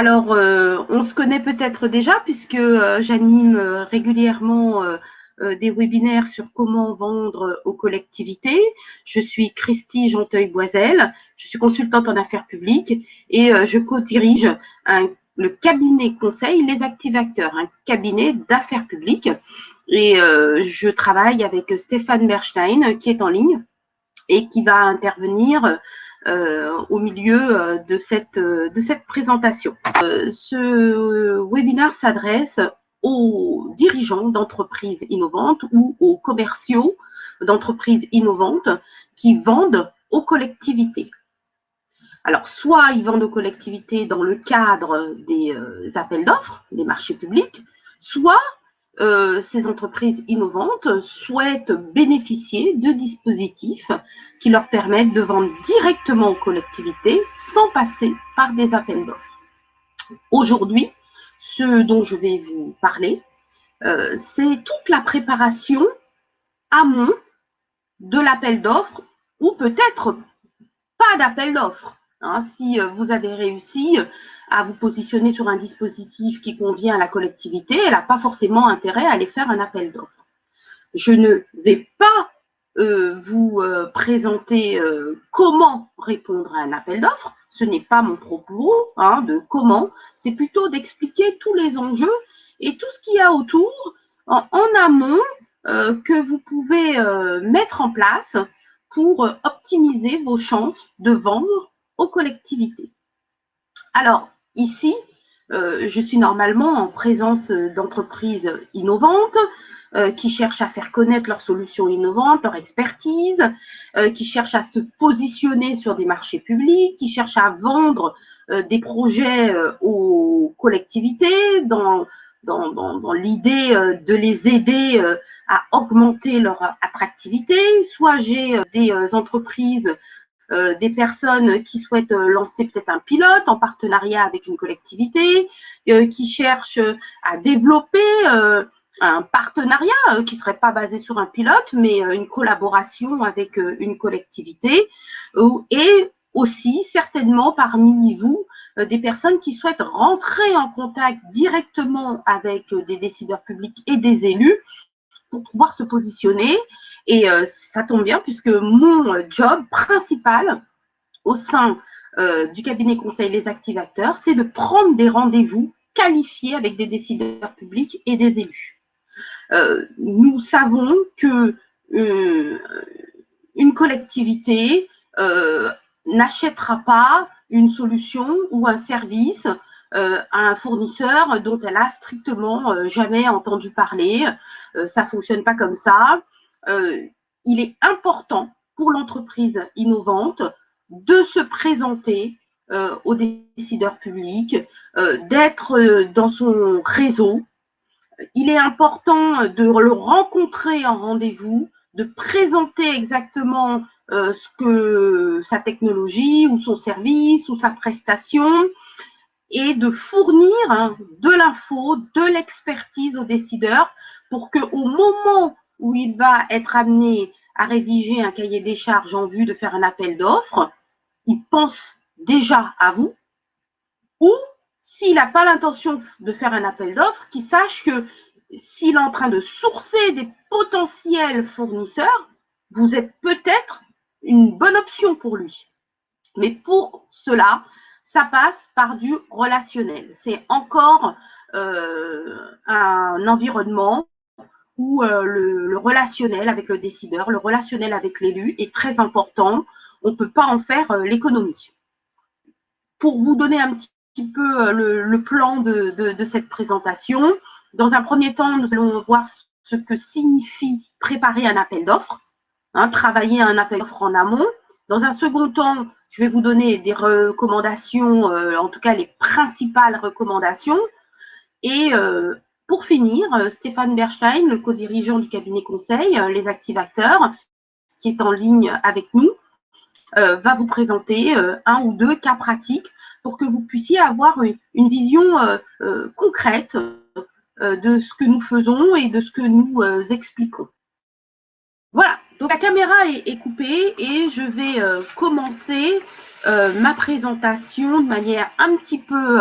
Alors, on se connaît peut-être déjà puisque j'anime régulièrement des webinaires sur comment vendre aux collectivités. Je suis Christy Genteuil-Boisel, je suis consultante en affaires publiques et je co-dirige le cabinet conseil Les Activateurs, un cabinet d'affaires publiques. Et je travaille avec Stéphane Bernstein qui est en ligne et qui va intervenir au milieu de cette présentation. Ce webinaire s'adresse aux dirigeants d'entreprises innovantes ou aux commerciaux d'entreprises innovantes qui vendent aux collectivités. Alors, soit ils vendent aux collectivités dans le cadre des appels d'offres, des marchés publics, soit ces entreprises innovantes souhaitent bénéficier de dispositifs qui leur permettent de vendre directement aux collectivités sans passer par des appels d'offres. Aujourd'hui, ce dont je vais vous parler, c'est toute la préparation amont de l'appel d'offres ou peut-être pas d'appel d'offres. Si vous avez réussi à vous positionner sur un dispositif qui convient à la collectivité, elle n'a pas forcément intérêt à aller faire un appel d'offres. Je ne vais pas vous présenter comment répondre à un appel d'offres. Ce n'est pas mon propos de comment, c'est plutôt d'expliquer tous les enjeux et tout ce qu'il y a autour en amont que vous pouvez mettre en place pour optimiser vos chances de vendre aux collectivités. Alors, ici, je suis normalement en présence d'entreprises innovantes qui cherchent à faire connaître leurs solutions innovantes, leur expertise, qui cherchent à se positionner sur des marchés publics, qui cherchent à vendre des projets aux collectivités dans l'idée de les aider à augmenter leur attractivité. Soit j'ai des entreprises, des personnes qui souhaitent lancer peut-être un pilote en partenariat avec une collectivité, qui cherchent à développer un partenariat qui ne serait pas basé sur un pilote, mais une collaboration avec une collectivité, et aussi certainement parmi vous des personnes qui souhaitent rentrer en contact directement avec des décideurs publics et des élus pour pouvoir se positionner. Et ça tombe bien puisque mon job principal au sein du cabinet conseil Les Activateurs, c'est de prendre des rendez-vous qualifiés avec des décideurs publics et des élus. Nous savons que une collectivité n'achètera pas une solution ou un service à un fournisseur dont elle a strictement jamais entendu parler. Ça ne fonctionne pas comme ça. Il est important pour l'entreprise innovante de se présenter aux décideurs publics, d'être dans son réseau. Il est important de le rencontrer en rendez-vous, de présenter exactement ce que sa technologie ou son service ou sa prestation, et de fournir de l'info, de l'expertise aux décideurs pour qu'au moment où il va être amené à rédiger un cahier des charges en vue de faire un appel d'offres, il pense déjà à vous, ou s'il n'a pas l'intention de faire un appel d'offres, qu'il sache que s'il est en train de sourcer des potentiels fournisseurs, vous êtes peut-être une bonne option pour lui. Mais pour cela, ça passe par du relationnel. C'est encore un environnement où le relationnel avec le décideur, le relationnel avec l'élu est très important. On ne peut pas en faire l'économie. Pour vous donner un petit peu le plan de cette présentation, dans un premier temps, nous allons voir ce que signifie préparer un appel d'offres, travailler un appel d'offres en amont. Dans un second temps, je vais vous donner des recommandations, en tout cas les principales recommandations. Et pour finir, Stéphane Bernstein, le co-dirigeant du cabinet conseil, Les Activateurs, qui est en ligne avec nous, va vous présenter un ou deux cas pratiques pour que vous puissiez avoir une vision concrète de ce que nous faisons et de ce que nous expliquons. Voilà, donc la caméra est coupée et je vais commencer ma présentation de manière un petit peu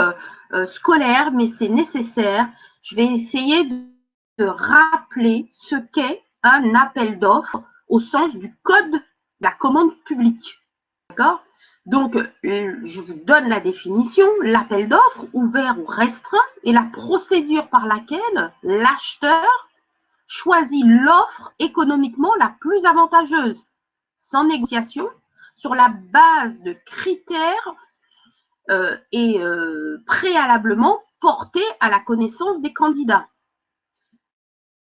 scolaire, mais c'est nécessaire. Je vais essayer de rappeler ce qu'est un appel d'offres au sens du code de la commande publique. D'accord? Donc, je vous donne la définition. L'appel d'offres, ouvert ou restreint, est la procédure par laquelle l'acheteur choisit l'offre économiquement la plus avantageuse, sans négociation, sur la base de critères et préalablement portés à la connaissance des candidats.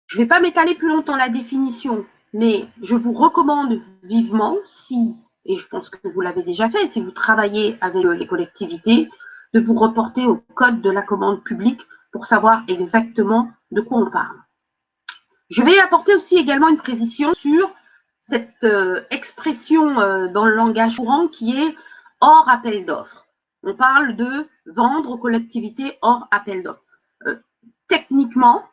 Je ne vais pas m'étaler plus longtemps la définition, mais je vous recommande vivement, si, et je pense que vous l'avez déjà fait, si vous travaillez avec les collectivités, de vous reporter au code de la commande publique pour savoir exactement de quoi on parle. Je vais apporter aussi également une précision sur cette expression dans le langage courant qui est hors appel d'offres. On parle de vendre aux collectivités hors appel d'offres. Techniquement,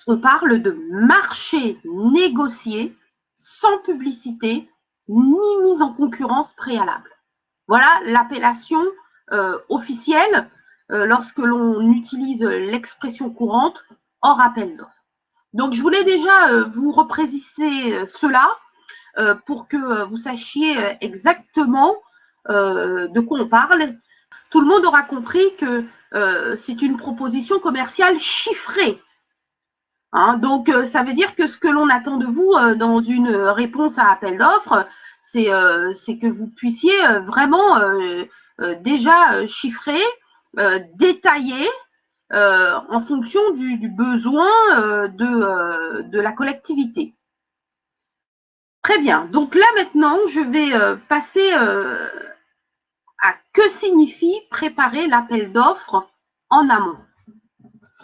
on parle de marché négocié sans publicité ni mise en concurrence préalable. Voilà l'appellation officielle lorsque l'on utilise l'expression courante hors appel d'offres. Donc, je voulais déjà vous repréciser cela pour que vous sachiez exactement de quoi on parle. Tout le monde aura compris que c'est une proposition commerciale chiffrée. Hein, donc, ça veut dire que ce que l'on attend de vous dans une réponse à appel d'offres, c'est que vous puissiez vraiment déjà chiffrer, détailler en fonction du besoin de la collectivité. Très bien. Donc là, maintenant, je vais passer à que signifie préparer l'appel d'offres en amont.